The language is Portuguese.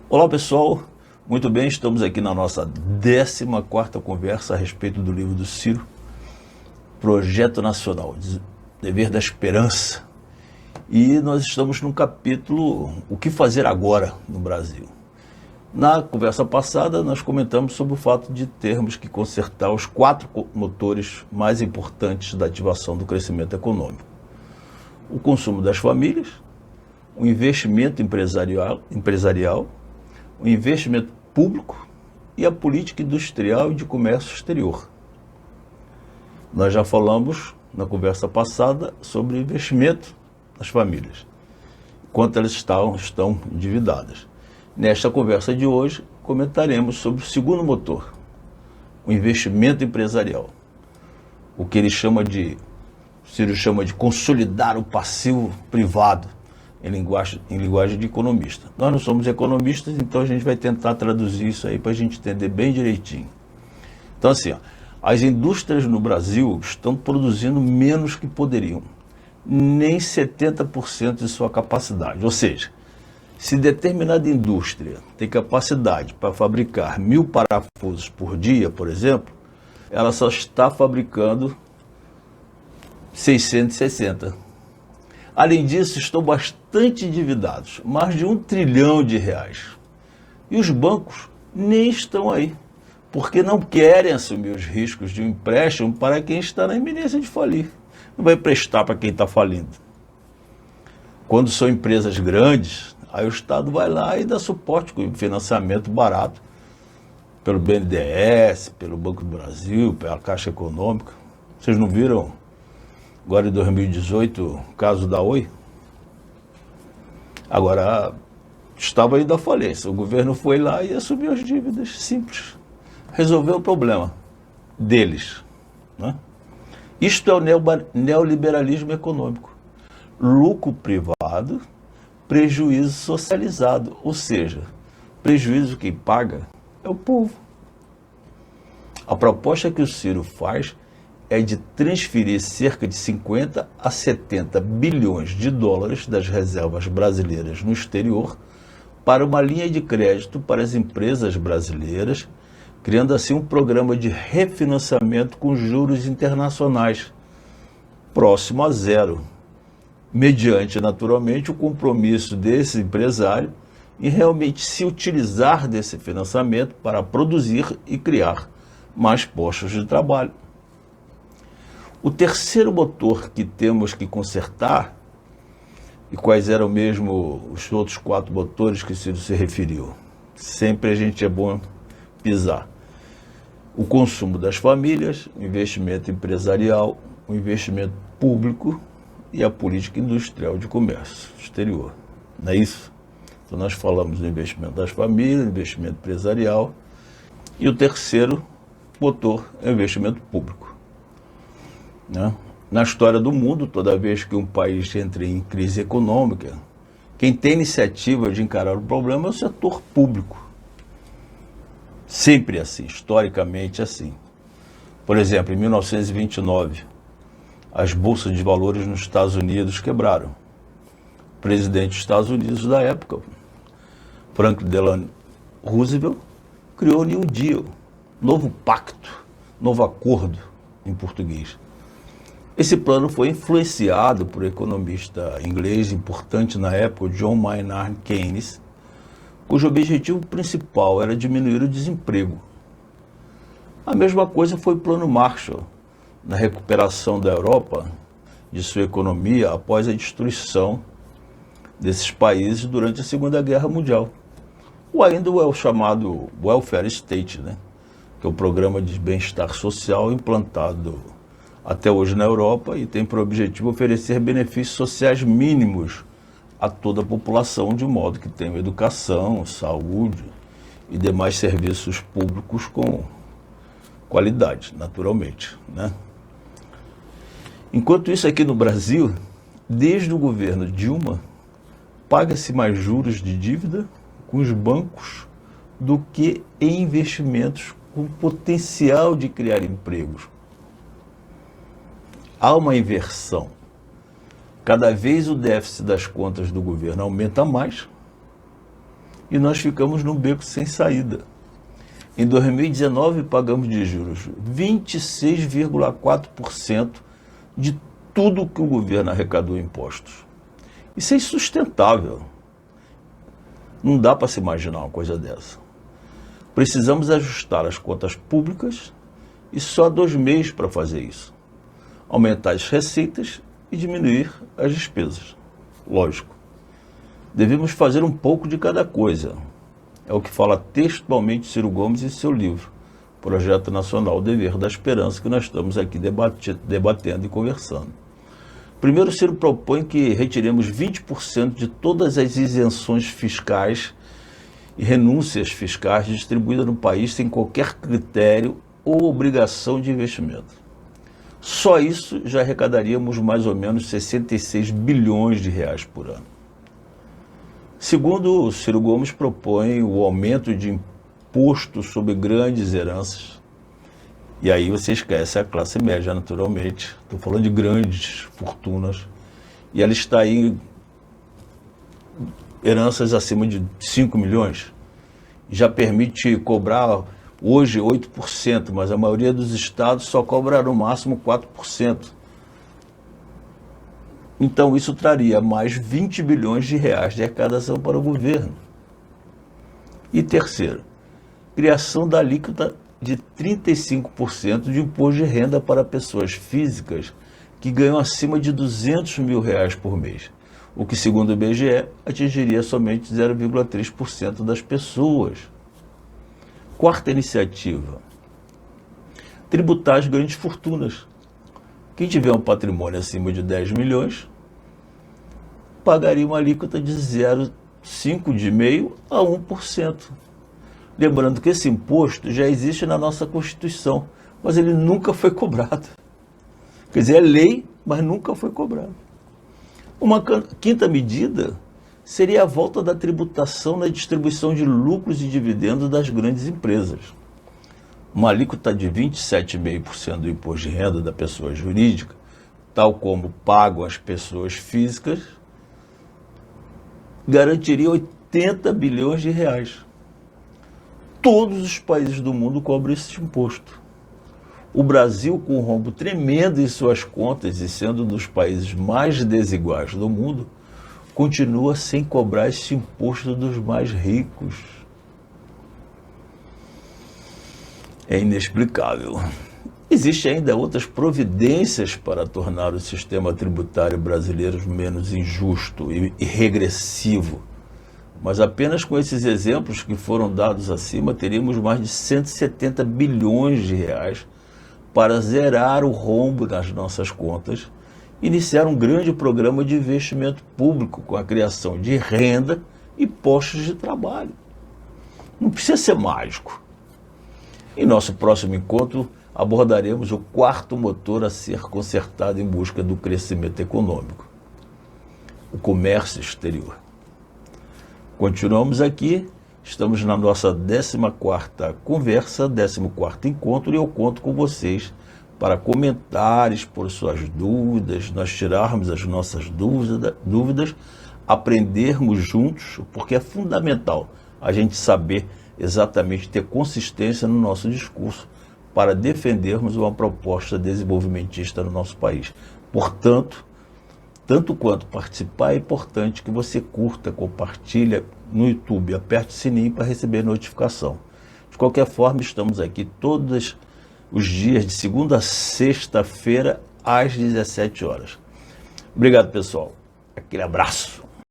Olá pessoal, muito bem, estamos aqui na nossa 14ª conversa a respeito do livro do Ciro, Projeto Nacional, Dever da Esperança. E nós estamos no capítulo O que fazer agora no Brasil. Na conversa passada nós comentamos sobre o fato de termos que consertar os 4 motores mais importantes da ativação do crescimento econômico. O consumo das famílias, o investimento empresarial, o investimento público e a política industrial e de comércio exterior. Nós já falamos na conversa passada sobre o investimento nas famílias, quanto elas estão endividadas. Nesta conversa de hoje, comentaremos sobre o segundo motor, o investimento empresarial, o que o Ciro chama de consolidar o passivo privado, em linguagem de economista. Nós não somos economistas, então a gente vai tentar traduzir isso aí para a gente entender bem direitinho. Então assim, as indústrias no Brasil estão produzindo menos que poderiam, nem 70% de sua capacidade. Ou seja, se determinada indústria tem capacidade para fabricar 1000 parafusos por dia, por exemplo, ela só está fabricando 660. Além disso, estão bastante endividados, mais de R$1 trilhão. E os bancos nem estão aí, porque não querem assumir os riscos de um empréstimo para quem está na iminência de falir. Não vai prestar para quem está falindo. Quando são empresas grandes, aí o Estado vai lá e dá suporte com financiamento barato, pelo BNDES, pelo Banco do Brasil, pela Caixa Econômica. Vocês não viram? Agora em 2018, o caso da Oi. Agora, estava indo à falência. O governo foi lá e assumiu as dívidas, simples. Resolveu o problema deles, né? Isto é o neoliberalismo econômico. Lucro privado, prejuízo socializado. Ou seja, prejuízo quem paga é o povo. A proposta que o Ciro faz é de transferir cerca de 50 a 70 bilhões de dólares das reservas brasileiras no exterior para uma linha de crédito para as empresas brasileiras, criando assim um programa de refinanciamento com juros internacionais próximo a zero, mediante, naturalmente, o compromisso desse empresário em realmente se utilizar desse financiamento para produzir e criar mais postos de trabalho. O terceiro motor que temos que consertar, e quais eram mesmo os outros 4 motores que Ciro se referiu? Sempre a gente é bom pisar. O consumo das famílias, o investimento empresarial, o investimento público e a política industrial de comércio exterior. Não é isso? Então nós falamos do investimento das famílias, do investimento empresarial, e o terceiro motor é o investimento público. Na história do mundo, toda vez que um país entra em crise econômica, quem tem iniciativa de encarar o problema é o setor público. Sempre assim, historicamente assim. Por exemplo, em 1929, as bolsas de valores nos Estados Unidos quebraram. O presidente dos Estados Unidos da época, Franklin Delano Roosevelt, criou o New Deal, novo pacto, novo acordo em português. Esse plano foi influenciado por um economista inglês importante na época, John Maynard Keynes, cujo objetivo principal era diminuir o desemprego. A mesma coisa foi o Plano Marshall, na recuperação da Europa de sua economia após a destruição desses países durante a Segunda Guerra Mundial. Ou ainda o chamado Welfare State, que é o programa de bem-estar social implantado até hoje na Europa e tem por objetivo oferecer benefícios sociais mínimos a toda a população, de modo que tenha educação, saúde e demais serviços públicos com qualidade, naturalmente, Enquanto isso, aqui no Brasil, desde o governo Dilma, paga-se mais juros de dívida com os bancos do que em investimentos com potencial de criar empregos. Há uma inversão. Cada vez o déficit das contas do governo aumenta mais e nós ficamos num beco sem saída. Em 2019, pagamos de juros 26,4% de tudo que o governo arrecadou em impostos. Isso é insustentável. Não dá para se imaginar uma coisa dessa. Precisamos ajustar as contas públicas e só há 2 meses para fazer isso. Aumentar as receitas e diminuir as despesas. Lógico. Devemos fazer um pouco de cada coisa. É o que fala textualmente Ciro Gomes em seu livro, Projeto Nacional Dever da Esperança, que nós estamos aqui debatendo e conversando. Primeiro, Ciro propõe que retiremos 20% de todas as isenções fiscais e renúncias fiscais distribuídas no país sem qualquer critério ou obrigação de investimento. Só isso já arrecadaríamos mais ou menos 66 bilhões de reais por ano. Segundo, Ciro Gomes propõe o aumento de imposto sobre grandes heranças. E aí você esquece a classe média, naturalmente. Estou falando de grandes fortunas. E ela está aí heranças acima de 5 milhões. Já permite cobrar hoje 8%, mas a maioria dos estados só cobra no máximo 4%. Então isso traria mais 20 bilhões de reais de arrecadação para o governo. E terceiro, criação da alíquota de 35% de imposto de renda para pessoas físicas que ganham acima de 200 mil reais por mês, o que, segundo o IBGE, atingiria somente 0,3% das pessoas. Quarta iniciativa, tributar as grandes fortunas. Quem tiver um patrimônio acima de 10 milhões, pagaria uma alíquota de 0,5% a 1%. Lembrando que esse imposto já existe na nossa Constituição, mas ele nunca foi cobrado. Quer dizer, é lei, mas nunca foi cobrado. Uma quinta medida seria a volta da tributação na distribuição de lucros e dividendos das grandes empresas. Uma alíquota de 27,5% do imposto de renda da pessoa jurídica, tal como pagam as pessoas físicas, garantiria 80 bilhões de reais. Todos os países do mundo cobram esse imposto. O Brasil, com um rombo tremendo em suas contas e sendo um dos países mais desiguais do mundo, continua sem cobrar esse imposto dos mais ricos. É inexplicável. Existem ainda outras providências para tornar o sistema tributário brasileiro menos injusto e regressivo. Mas apenas com esses exemplos que foram dados acima, teríamos mais de 170 bilhões de reais para zerar o rombo nas nossas contas, iniciar um grande programa de investimento público com a criação de renda e postos de trabalho. Não precisa ser mágico. Em nosso próximo encontro, abordaremos o quarto motor a ser consertado em busca do crescimento econômico: o comércio exterior. Continuamos aqui, estamos na nossa 14ª conversa, 14º encontro, e eu conto com vocês para comentar, expor suas dúvidas, nós tirarmos as nossas dúvidas, aprendermos juntos, porque é fundamental a gente saber exatamente, ter consistência no nosso discurso para defendermos uma proposta desenvolvimentista no nosso país. Portanto, tanto quanto participar, é importante que você curta, compartilhe no YouTube, aperte o sininho para receber notificação. De qualquer forma, estamos aqui todos os dias, de segunda a sexta-feira, às 17 horas. Obrigado, pessoal. Aquele abraço.